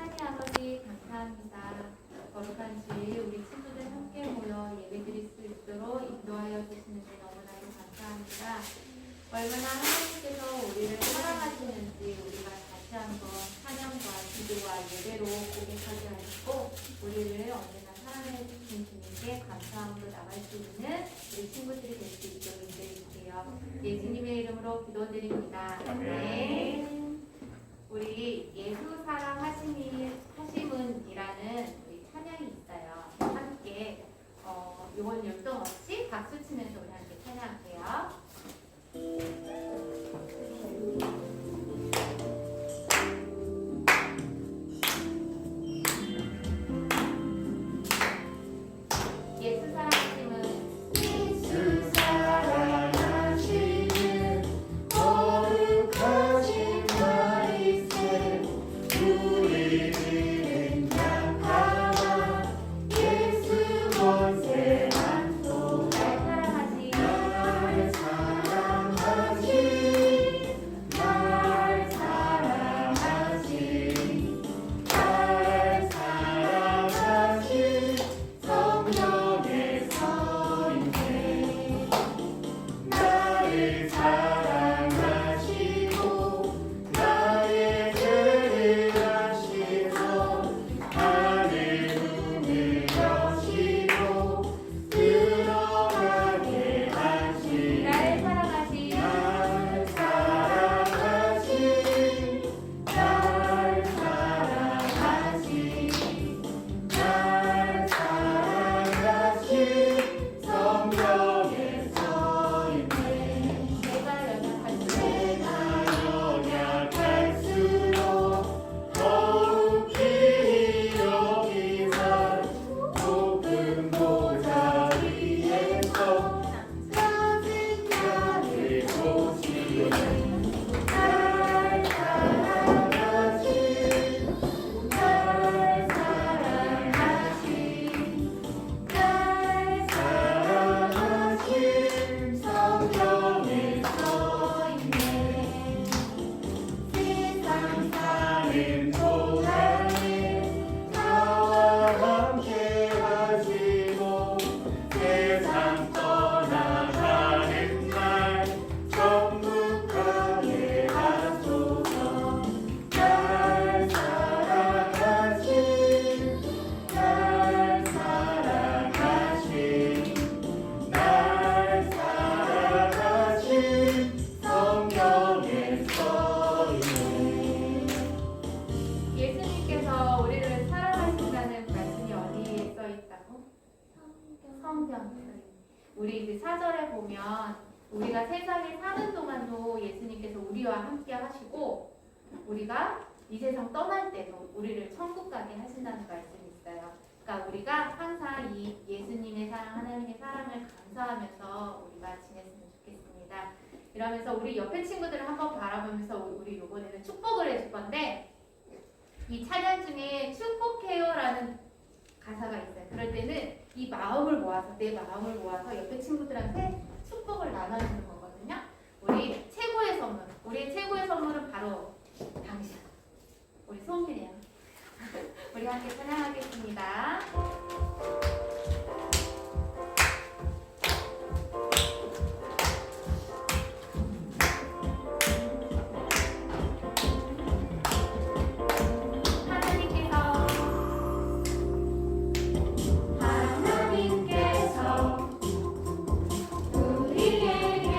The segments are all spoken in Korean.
하나님 아버지 감사합니다. 거룩한 주일 우리 친구들 함께 모여 예배드릴 수 있도록 인도하여 주시는데 너무나도 감사합니다. 얼마나 하나님께서 우리를 사랑하시는지 우리가 다시 한번 찬양과 기도와 예배로 고백하게 하시고 우리를 언제나 사랑해 주신 주님께 감사함으로 나갈 수 있는 우리 친구들이 될 수 있도록 인도해주세요. 예수님의 이름으로 기도드립니다. 아멘. 우리 예수 사랑하심은이라는 우리 찬양이 있어요. 함께 이번 율동 없이 박수 치면서 우리 함께 찬양할게요. 예수 사랑하심은 예수 사랑하시는 거룩하신 말씀 우리들은 약하나 예수 권세 많도록 날 사랑하신 날 사랑하신 성령의 서인데 나를 사랑하시고 나의 죄를 아시고 하늘 문을 여시고 들어가게 하신 나를 사랑하신 날 사랑하신 날 사랑하신 성령의 서인네 내가 연약할수록 더욱이 여기서 높은 보좌 위에서 낮은 자를 보시네 날 사랑하신 날 사랑하신 성령의 서인네 세상 사는 동안에 나와 함께 하시고 세상 떠나가는 날 정복하게 하소서 날 사랑하신 날 사랑하신 성령의 서인네 예수님께서 우리를 사랑하신다는 말씀이 어디에 써 있다고? 성경. 우리 그 4절에 보면 우리가 세상에 사는 동안도 예수님께서 우리와 함께 하시고 우리가 이 세상 떠날 때도 우리를 천국 가게 하신다는 말씀이 있어요. 그러니까 우리가 항상 이 예수님의 사랑, 하나님의 사랑을 감사하면서 우리가 지냈으면 좋겠습니다. 이러면서 우리 옆에 친구들을 한번 바라보면서 우리 이번에는 축복을 해줄 건데 이 찬양 중에 축복해요라는 가사가 있어요. 그럴 때는 이 마음을 모아서 내 마음을 모아서 옆에 친구들한테 축복을 나눠주는 거거든요. 우리 최고의 선물, 우리의 최고의 선물은 바로 당신, 우리 소민이에요. 우리 함께 찬양하겠습니다. 하나님께서 우리에게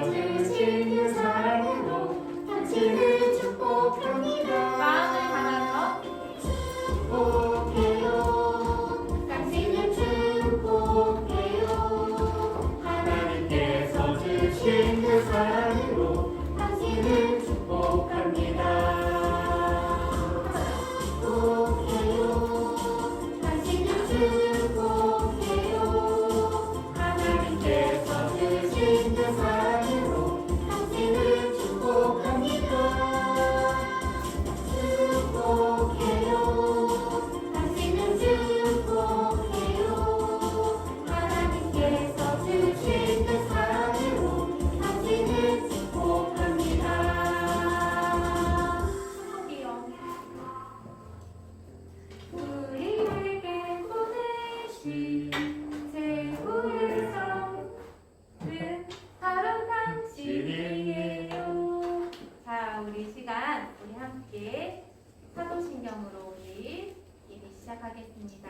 주신 그 사랑으로 당신을 축복합니다. 마음을 담아서 축복해요. 당신을 축복해요. 하나님께서 주신 그 사랑으로 당신을 축복합니다. 축복해요. 당신을 축복해요. 하나님께서 주신 그 사랑으로 당신을 축복합니다. 축복해요. 당신을 축복해요. 하나님께서 주신 그 사랑으로 당신을 축복합니다. 축복이요. 우리에게 보내신 최고의 성은 바로 당신이에요. 자, 우리 시간 우리 함께 사도신경으로 우리 예배 시작하겠습니다.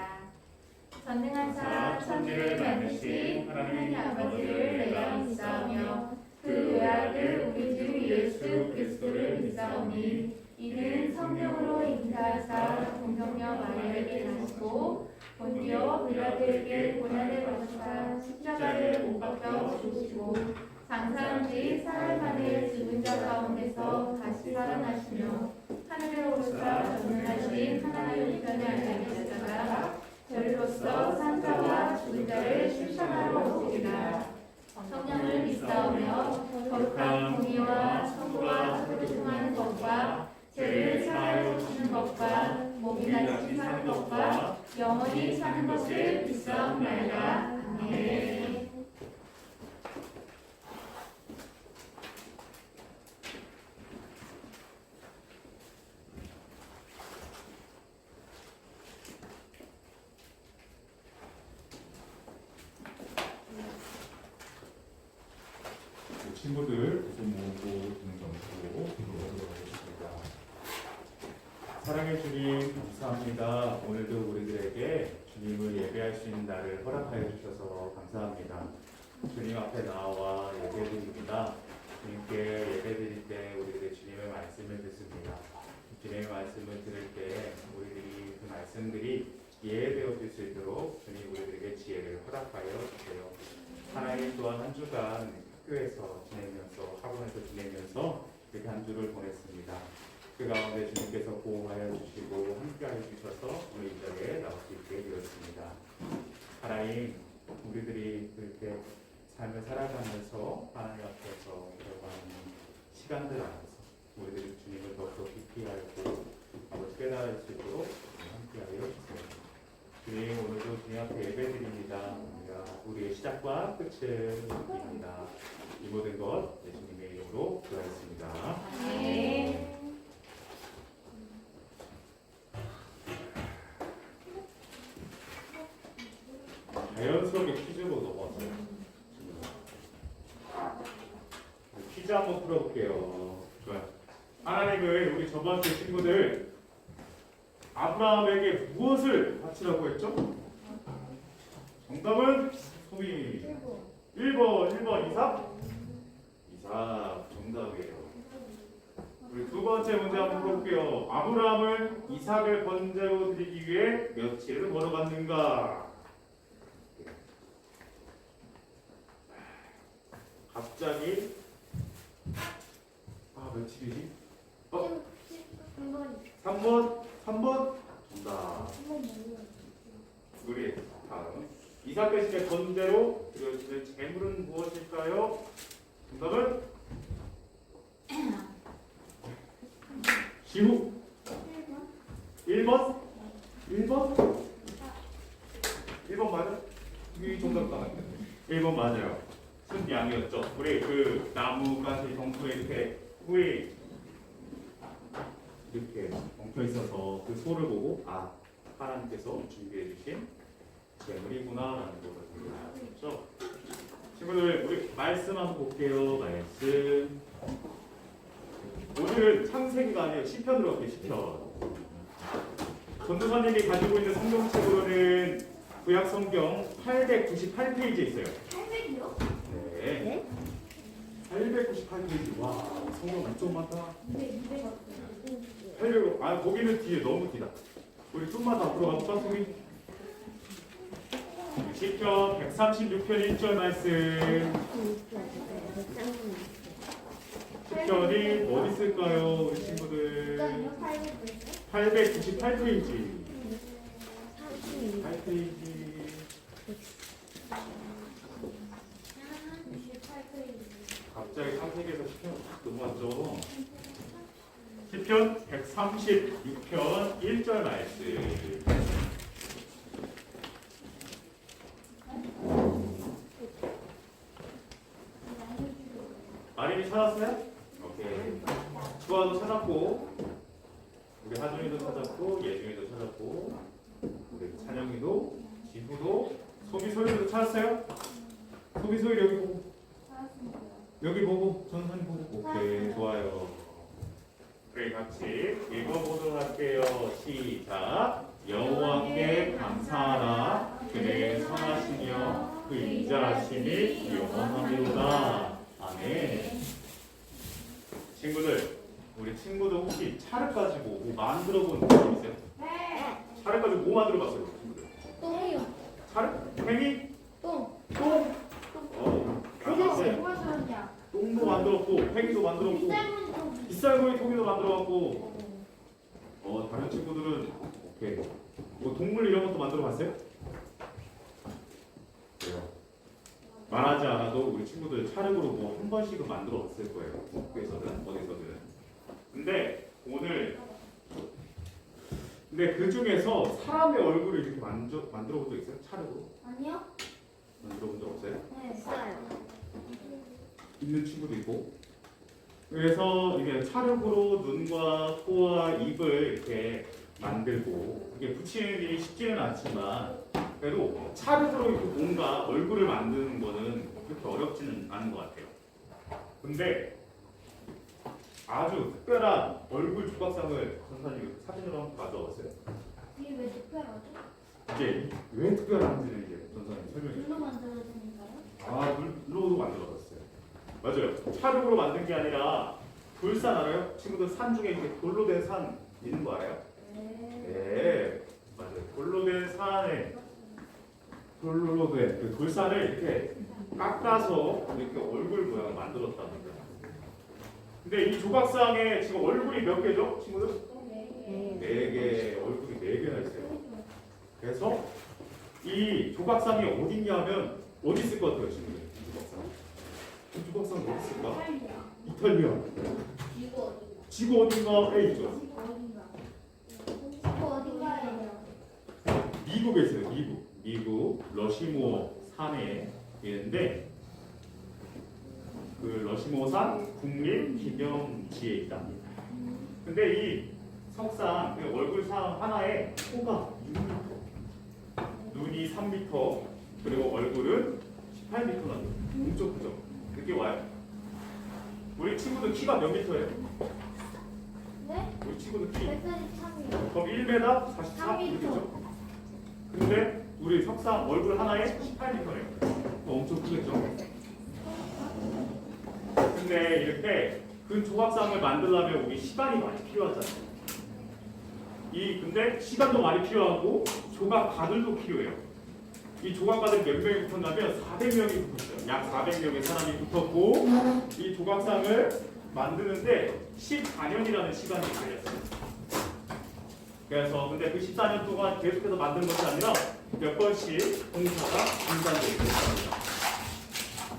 전능하사 천지를 만드신 하나님 아버지를 내가 믿사오며 그 외아들 우리 주 예수 그리스도를 믿사오니 이는 성령으로 잉태하사 동정녀 마리아에게 나시고 본디오 빌라도에게 고난을 받으사 십자가를 못 박혀 죽으시고 장사한 지 사흘 만에 죽은 자 가운데서 다시 살아나시며 하늘에 오르사 전능하신 하나님 우편에 앉아 계시다가 저리로서 산자와 죽은 자를 실천하러 오시리라. 성령을 믿사오며 거룩한 공의와 성부와 소교통하는 것과 죄를 사하여 주시는 것과 몸이 다시 사는 것과 영원히 사는 것을 믿사옵나이다. 아멘. 친구들 두손 모으고 등 정수로 기도하도록 하겠습니다. 사랑의 주님 감사합니다. 오늘도 우리들에게 주님을 예배할 수 있는 날을 허락하여 주셔서 감사합니다. 주님 앞에 나와 예배드립니다. 주님께 예배드릴 때 우리들의 주님의 말씀을 듣습니다. 주님의 말씀을 들을 때 우리들이 그 말씀들이 이해되어질 수 있도록 주님 우리들에게 지혜를 허락하여 주세요. 하나님 또한 한 주간 학교에서 지내면서 학원에서 지내면서 이렇게 한 주를 보냈습니다. 그 가운데 주님께서 보호하여 주시고 함께하여 주셔서 오늘 이 자리에 나올 수 있게 되었습니다. 하나님 우리들이 그렇게 삶을 살아가면서 하나님 앞에서 들어가는 시간들 안에서 우리들이 주님을 더욱더 깊이 알고 깨달을 수 있도록 함께하여 주세요. 주님 오늘도 주님 앞에 예배드립니다. 우리의 시작과 끝을 드립니다. 이 모든 것 예수님의 이름으로 기도하였습니다. 네. 자연스럽게 퀴즈로 넘어왔어요. 퀴즈 한번 풀어볼게요. 좋아요. 하나님은 우리 저번 주 친구들 아브라함에게 무엇을 바치라고 했죠? 정답은 소위 1번 이삭? 이삭 정답이에요. 우리 두 번째 문제 한번 풀어볼게요. 아브라함은 이삭을 번제로 드리기 위해 며칠을 걸어갔는가? 갑자기 며칠이지? 3번 정답. 우리 다음 이삭 대신에 번제로 드려지는 재물은 무엇일까요? 정답은 지후 1번 맞아? 이 정답 나왔는데 1번 맞아요. 순양이었죠. 우리 그 나무가지 덩굴에 이렇게 후에 이렇게 엉켜 있어서 그 소를 보고 하나님께서 준비해 주신 재물이구나라는 것을 알았죠. 친구들 우리 말씀 한번 볼게요. 말씀. 오늘은 창세기가 아니에요. 시편으로 갈게요. 시편. 전도사님이 가지고 있는 성경책으로는 구약 성경 898페이지에 있어요. 800이요? 네. 898페이지. 와, 성경 엄청 많다. 근데 200원. 800. 아, 거기는 뒤에 너무 뒤다. 우리 좀만 더 앞으로 가볼까, 소미? 시편 136편 1절 말씀. 시편이 어디 있을까요, 우리 친구들? 898페이지. 8페이지. 갑자기 상세계에서 시편 확 넘어왔죠. 시편 136편 1절 말씀. 아림이 찾았어요? 오케이. 주아도 찾았고, 우리 하준이도 찾았고, 예준이도 찾았고, 우리 찬영이도, 지구도, 소미소리도 찾았어요? 소미소리 여기 보고, 여기 보고, 전선이 보고. 오케이, 좋아요. 그래, 같이 읽어보도록 할게요. 시작. 여호와께 감사하라. 그의 선하시며 그 인자하심이 영원하리로다. 아멘. 친구들, 우리 친구들 혹시 차를 가지고 뭐 만들어 본 적 있어요? 네. 차를 가지고 뭐 만들어 봤어요, 친구들? 똥이요. 차를? 팽이? 똥. 똥? 그래서 뭐가 좋았냐? 똥도 만들었고, 팽이도 만들었고, 비싼 건 비싼 거에 통이도 만들어봤고, 다른 친구들은 오케이. 뭐 동물 이런 것도 만들어 봤어요? 그래요. 말하지 않아도 우리 친구들 차례로 뭐 한 번씩은 만들어 봤을 거예요. 학교에서든 어디서든. 근데 오늘 그 중에서 사람의 얼굴을 이렇게 만들어 본 적 있어요? 차례로 아니요? 만들어 본 적 없어요? 네. 있어요. 있는 친구도 있고. 그래서 이게 찰흙으로 눈과 코와 입을 이렇게 만들고, 이게 붙이는 일이 쉽지는 않지만 그래도 찰흙으로 이렇게 뭔가 얼굴을 만드는 거는 그렇게 어렵지는 않은 것 같아요. 근데 아주 특별한 얼굴 조각상을 선생님이 사진으로 한번 가져왔어요. 이게 왜 특별하죠? 이게 왜 특별한지는 이제 선생님 설명해 주세요. 물로 만들어지는가요? 아, 물로도 만들어봤어요. 맞아요. 찰흙으로 만든 게 아니라 돌산 알아요? 친구들 산 중에 이렇게 돌로 된 산 있는 거 알아요? 네, 맞아요. 돌로 된 산에 돌로 된 그 돌산을 이렇게 깎아서 이렇게 얼굴 모양을 만들었답니다. 근데 이 조각상에 지금 얼굴이 몇 개죠, 친구들? 네 개, 얼굴이 4개나 있어요. 그래서 이 조각상이 어디 있냐면 어디 있을 것 같아요, 친구들? 이 조각상. 이 조각상 어디 있을까? 이탈리아. 지구 어딘가에 있죠. 어딘가에요? 미국에 있어요. 미국 러시모어 산에 있는데 그 러시모어 산 국립 기념지에 있답니다. 근데 이 석상 그 얼굴상 하나에 코가 6m, 눈이 3m, 그리고 얼굴은 18m나 돼요. 엄청 크죠? 그게 와요. 우리 친구들 키가 몇 미터예요? 네? 우리 친구들 키 143이요. 그럼 1m 44 이렇게죠? 근데 우리 석상 얼굴 하나에 18m래요. 엄청 크겠죠? 근데 이렇게 그 조각상을 만들려면 우리 시간이 많이 필요하잖아요. 근데 시간도 많이 필요하고 조각가들도 필요해요. 이 조각가들 몇 명이 붙었냐면 400명이 붙었어요. 약 400명의 사람이 붙었고 이 조각상을 만드는데 14년이라는 시간이 걸렸어요. 그래서 근데 그 14년 동안 계속해서 만든 것이 아니라 몇 번씩 공사가 중단되고 있습니다.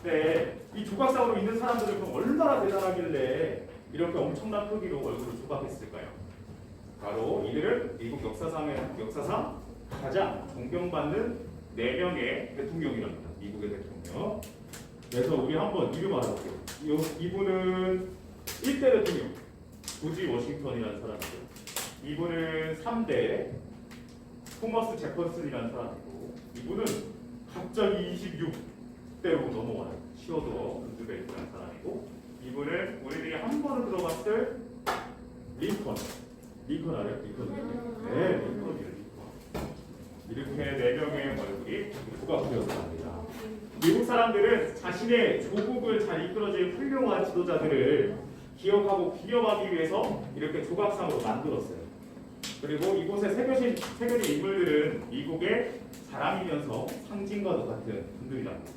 네, 이 조각상으로 있는 사람들은 그럼 얼마나 대단하길래 이렇게 엄청난 크기로 얼굴을 조각했을까요? 바로 이들은 미국 역사상 가장 존경받는 4명의 대통령이랍니다. 미국의 대통령. 그래서 우리 한번 이름 알아볼게요. 이분은 1대 대통령 조지 워싱턴이라는 사람이죠. 이분은 3대 토머스 제퍼슨이라는 사람이고, 이분은 갑자기 26대로 넘어와요. 시어도 루즈벨트라는 사람이고, 이분은 우리들이 한 번은 들어봤을 링컨 알아요? 링컨. 네, 링컨이에요. 링컨. 이렇게 4명의 얼굴이 조각되었습니다. 미국 사람들은 자신의 조국을 잘 이끌어줄 훌륭한 지도자들을 기억하고 기념하기 위해서 이렇게 조각상으로 만들었어요. 그리고 이곳에 새겨진 인물들은 미국의 자랑이면서 상징과도 같은 분들이랍니다.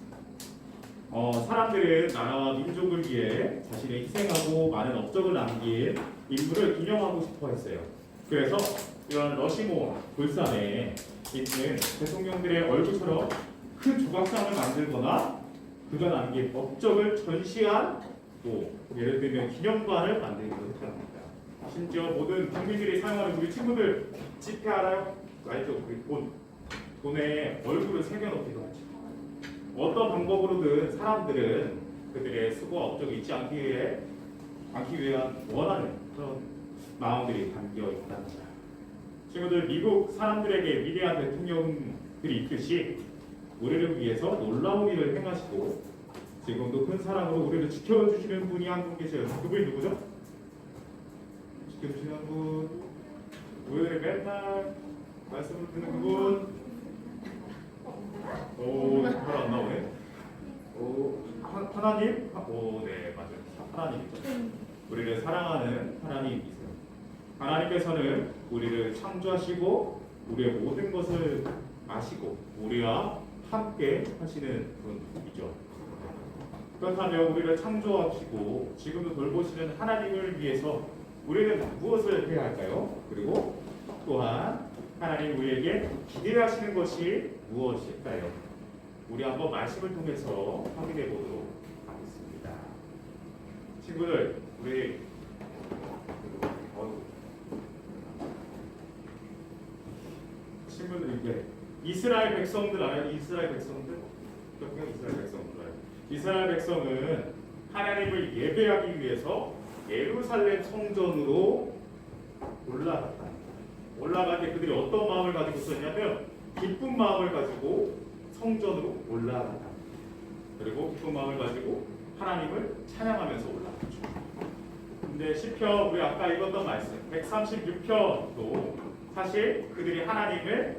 사람들은 나라와 민족을 위해 자신의 희생하고 많은 업적을 남긴 인물을 기념하고 싶어 했어요. 그래서 이런 러시모 불산에 있는 대통령들의 얼굴처럼 큰 조각상을 만들거나 그가 남긴 업적을 전시한 예를 들면 기념관을 만들기도 했답니다. 심지어 모든 국민들이 사용하는 우리 친구들 지폐 알아요? 알죠? 돈에 얼굴을 새겨넣기도 하죠. 어떤 방법으로든 사람들은 그들의 수고와 업적이 잊지 않기 위한 원하는 그런 마음들이 담겨 있답니다. 친구들, 미국 사람들에게 위대한 대통령들이 있듯이 우리를 위해서 놀라운 일을 행하시고 지금도 큰 사랑으로 우리를 지켜주시는 분이 한 분 계세요. 그분이 누구죠? 지켜주시는 분, 우리들의 맨날 말씀을 듣는 그분. 바로 안 나오네. 하나님? 네, 맞아요. 하나님이죠. 우리를 사랑하는 하나님이세요. 하나님께서는 우리를 창조하시고 우리의 모든 것을 아시고 우리와 함께 하시는 분이죠. 그렇다면 우리를 창조하시고 지금도 돌보시는 하나님을 위해서 우리는 무엇을 해야 할까요? 그리고 또한 하나님 우리에게 기대하시는 것이 무엇일까요? 우리 한번 말씀을 통해서 확인해 보도록 하겠습니다. 친구들, 우리 친구들에게 이스라엘 백성들 알아요? 이스라엘 백성들? 이스라엘 백성들 알아요? 이스라엘 백성은 하나님을 예배하기 위해서 예루살렘 성전으로 올라갈 때 그들이 어떤 마음을 가지고 있었냐면 기쁜 마음을 가지고 성전으로 올라갔다. 그리고 기쁜 마음을 가지고 하나님을 찬양하면서 올라갔죠. 근데 시편 우리 아까 읽었던 말씀 136편도 사실 그들이 하나님의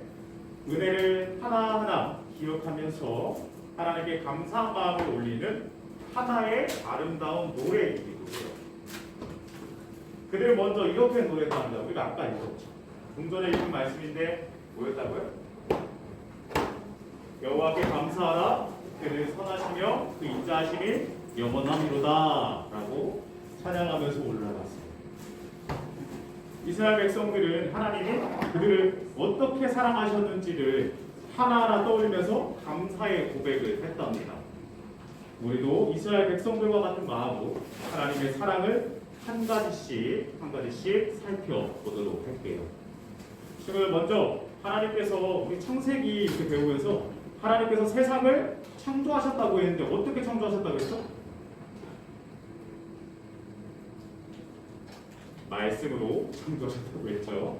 은혜를 하나하나 기억하면서 하나님께 감사한 마음을 올리는 하나의 아름다운 노래이기도 해요. 그들 먼저 이렇게 노래도 한다. 우리가 아까 읽었죠. 좀 전에 읽은 말씀인데 뭐였다고요? 여호와께 감사하라. 그는 선하시며 그 인자하심이 영원함이로다 라고 찬양하면서 올라갔어요. 이스라엘 백성들은 하나님이 그들을 어떻게 사랑하셨는지를 하나하나 떠올리면서 감사의 고백을 했답니다. 우리도 이스라엘 백성들과 같은 마음으로 하나님의 사랑을 한 가지씩 살펴보도록 할게요. 지금 먼저 하나님께서 우리 창세기 이렇게 배우면서 하나님께서 세상을 창조하셨다고 했는데 어떻게 창조하셨다고 했죠? 말씀으로 창조하셨다고 했죠.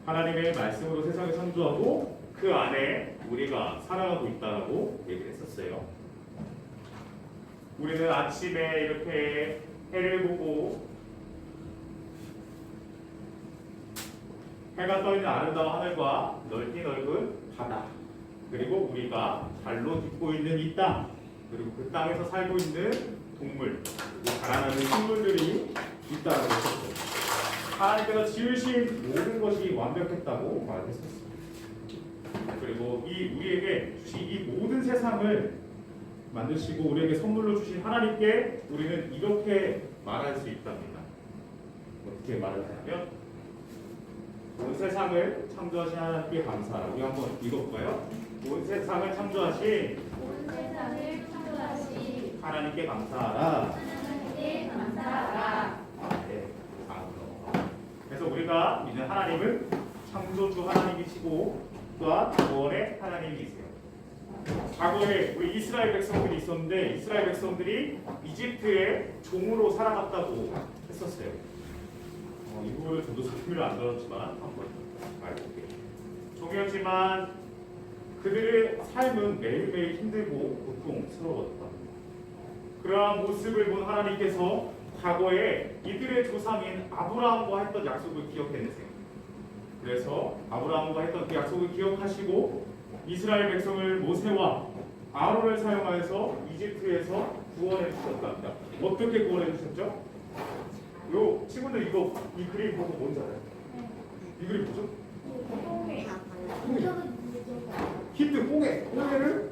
하나님의 말씀으로 세상을 창조하고 그 안에 우리가 살아가고 있다고 얘기를 했었어요. 우리는 아침에 이렇게 해를 보고 해가 떠있는 아름다운 하늘과 넓디 넓은 바다, 그리고 우리가 발로 딛고 있는 이 땅, 그리고 그 땅에서 살고 있는 동물, 그리고 자라나는 식물들이 있다고 했었죠. 하나님께서 지으신 모든 것이 완벽했다고 말했었습니다. 그리고 우리에게 주신 이 모든 세상을 만드시고 우리에게 선물로 주신 하나님께 우리는 이렇게 말할 수 있답니다. 어떻게 말을 하냐면 온 세상을 창조하신 하나님께 감사하라. 우리 한번 읽어볼까요? 온 세상을 창조하신 하나님께 감사하라. 하나님께 감사하라. 네, 그래서 우리가 믿는 하나님은 창조주 하나님이시고 또한 구원의 하나님이세요. 과거에 우리 이스라엘 백성들이 있었는데 이스라엘 백성들이 이집트의 종으로 살아갔다고 했었어요. 이 부분을 저도 설명을 안 들었지만 한번 말해볼게요. 종이었지만 그들의 삶은 매일매일 힘들고 고통스러웠다. 그러한 모습을 본 하나님께서 과거에 이들의 조상인 아브라함과 했던 약속을 기억해내세요. 그래서 아브라함과 했던 그 약속을 기억하시고 이스라엘 백성을 모세와 아론을 사용하여서 이집트에서 구원해 주셨답니다. 어떻게 구원해 주셨죠? 요 친구들 이거 이 그림 보고 뭔지 알아요? 이 그림 뭐죠? 히트 홍해를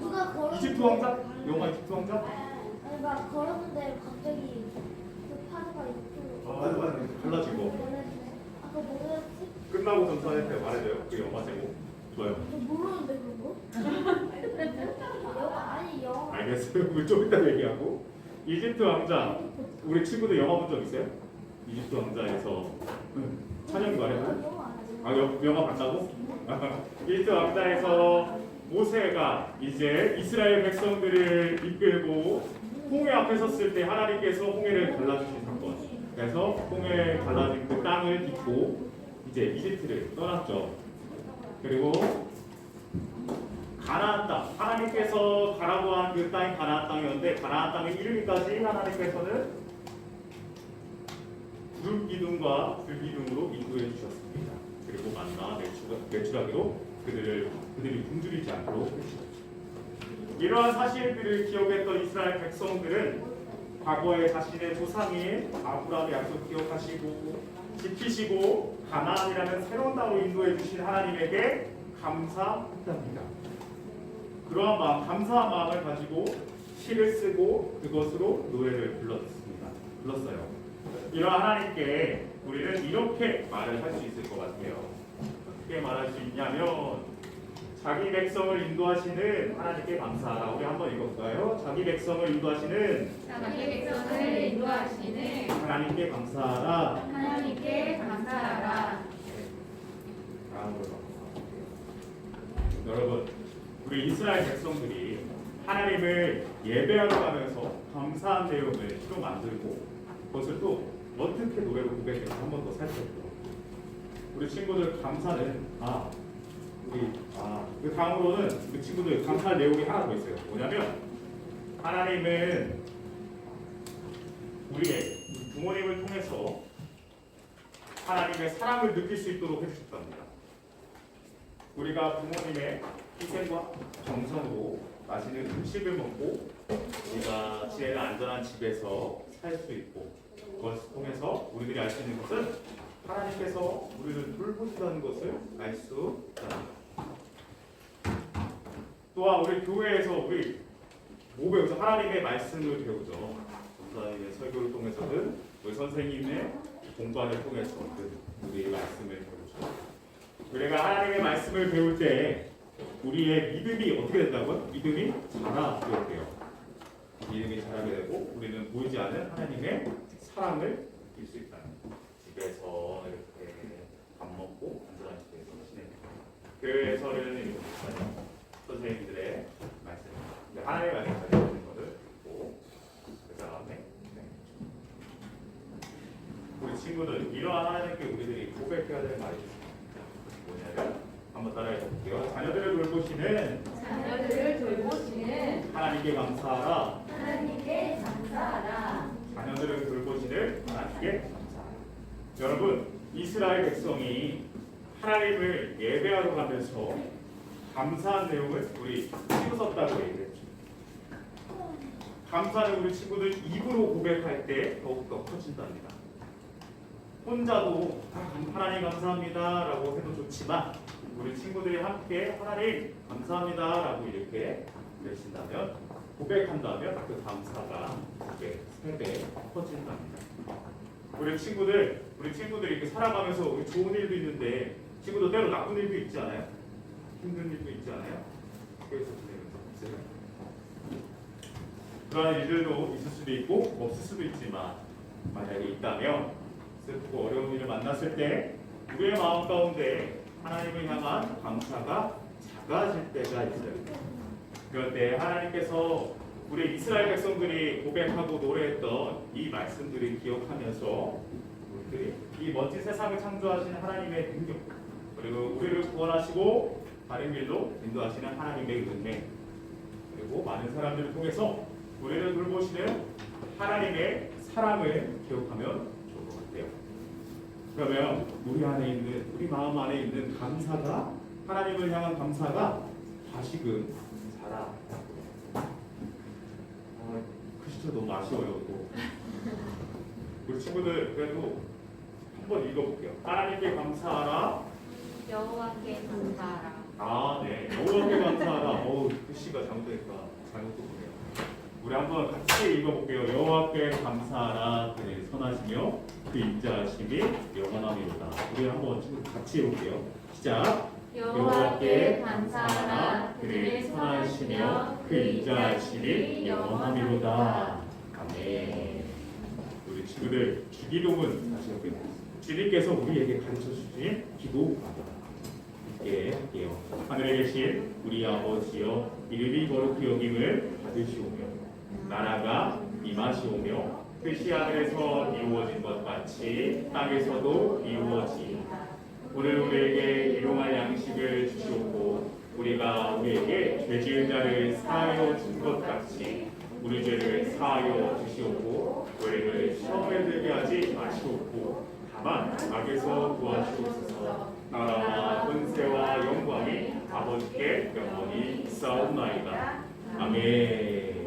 누가 걸었는데 이집트 왕자? 영화 이집트 왕자? 막 걸었는데 갑자기 그 파도가 이쪽으로 맞아 달라지고 아까 뭐였지? 끝나고 전사한테 말해줘요. 그 영화 제목 좋아요. 저 모르는데 그런 거? 아니 영어 알겠어요. 우리 좀 이따 얘기하고 이집트 왕자 우리 친구들 영화 본 적 있어요? 이집트 왕자에서 찬영이 말해줘요? 영어 안 하지. 아 영화 봤다고? 이집트 왕자에서 모세가 이제 이스라엘 백성들을 이끌고 홍해 앞에 섰을 때 하나님께서 홍해를 갈라주신 사건. 그래서 홍해 갈라진 그 땅을 딛고 이제 이집트를 떠났죠. 그리고 가나안 땅, 하나님께서 가라고 한 그 땅이 가나안 땅이었는데 가나안 땅에 이르기까지 하나님께서는 구름 기둥과 불 기둥으로 인도해 주셨습니다. 그리고 만나 매출하기로 그들이 굶주리지 않도록 해주셨죠. 이러한 사실들을 기억했던 이스라엘 백성들은 과거에 자신의 조상인 아브라함의 약속 기억하시고 지키시고 가나안이라는 새로운 땅으로 인도해 주신 하나님에게 감사합니다. 그러한 마음, 감사한 마음을 가지고 시를 쓰고 그것으로 노래를 불렀어요. 이러한 하나님께 우리는 이렇게 말을 할 수 있을 것 같아요. 어떻게 말할 수 있냐면 자기 백성을 인도하시는 하나님께 감사하라. 우리 한번 읽어볼까요? 자기 백성을 인도하시는 하나님께 감사하라. 하나님께 감사하라. 여러분, 우리 이스라엘 백성들이 하나님을 예배하러 가면서 감사한 내용을 시로 만들고 그것을 또 어떻게 노래로 고백해서 한 번 더 살펴보고 우리 친구들 감사는 그 다음으로는 우리 친구들 감사할 내용이 하나 더 있어요. 뭐냐면 하나님은 우리의 부모님을 통해서 하나님의 사랑을 느낄 수 있도록 해주셨답니다. 우리가 부모님의 희생과 정성으로 맛있는 음식을 먹고 우리가 제일 안전한 집에서 살 수 있고 그것을 통해서 우리들이 알 수 있는 것은 하나님께서 우리를 돌보신다는 것을 알 수 있다. 또한 우리 교회에서 우리 뭐 배우죠? 하나님의 말씀을 배우죠. 전사님의 설교를 통해서든 우리 선생님의 공부를 통해서든 우리의 말씀을 배우죠. 우리가 하나님의 말씀을 배울 때 우리의 믿음이 어떻게 된다고요? 믿음이 자라게 돼요. 믿음이 자라게 되고 우리는 보이지 않는 하나님의 사랑을 느낄 수 있다는 거예요. 집에서 이렇게 밥 먹고 안전한 집에서 지내는 교회에서는 이렇게 선생님들의 말씀, 하나님의 말씀 전해주는 것을 듣고 그 다음에 우리 친구들 이러한 하나님께 우리들이 고백해야 될 말이 있습니다. 뭐냐면 한번 따라해 볼게요. 자녀들을 돌보시는 하나님께 감사하라. 자녀들을 돌보시는 하나님께 감사하라. 여러분, 이스라엘 백성이 하나님을 예배하러 가면서 감사한 내용을 우리 시로 썼다고 얘기했죠. 감사는 우리 친구들 입으로 고백할 때 더욱더 커진답니다. 혼자도 하나님 감사합니다 라고 해도 좋지만 우리 친구들이 함께 하나님 감사합니다 라고 이렇게 외친다면 고백한다면 그 감사가 3배 커진답니다. 우리 친구들이 이렇게 살아가면서 우리 좋은 일도 있는데 친구도 때로 나쁜 일도 있지 않아요? 힘든 일도 있지 않아요? 그래서 있어요. 그러한 일들도 있을 수도 있고 없을 수도 있지만 만약에 있다면 슬프고 어려운 일을 만났을 때 우리의 마음 가운데 하나님을 향한 감사가 작아질 때가 있어요. 그럴 때 하나님께서 우리 이스라엘 백성들이 고백하고 노래했던 이 말씀들을 기억하면서 우리들이 이 멋진 세상을 창조하시는 하나님의 능력 그리고 우리를 구원하시고 바른 길로 인도하시는 하나님의 은혜 그리고 많은 사람들을 통해서 우리를 돌보시는 하나님의 사랑을 기억하면 좋을 것 같아요. 그러면 우리 마음 안에 있는 감사가 하나님을 향한 감사가 다시금 자라. 글씨가 너무 아쉬워요. 또. 우리 친구들 그래도 한번 읽어볼게요. 하나님께 감사하라. 여호와께 감사하라. 아, 네. 여호와께 감사하라. 글씨가 잘못되니까 잘못 보네요. 우리 한번 같이 읽어볼게요. 여호와께 감사하라. 그는 선하시며 그 인자하심이 영원함이로다. 우리 한번 친구 같이 해볼게요. 시작. 여호와께 감사하라. 그는 선하시며 그 인자하심이 영원함이로다. 아멘. 우리 친구들 주기도문 다시 해볼게요. 주님께서 우리에게 가르쳐주신 기도입니다. 함께 할게요. 하늘에 계신 우리 아버지여, 이름이 거룩히 여김을 받으시오며 나라가 임하시오며 뜻이 하늘에서 이루어진 것 같이 땅에서도 이루어지이다. 오늘 우리에게 일용할 양식을 주시옵고 우리가 우리에게 죄 지은 자를 사하여 준 것 같이 우리 죄를 사하여 주시옵고 우리를 시험에 들게 하지 마시옵고 다만 악에서 구하시옵소서. 나라와 권세와 영광이 아버지께 영원히 있사옵나이다. 아멘.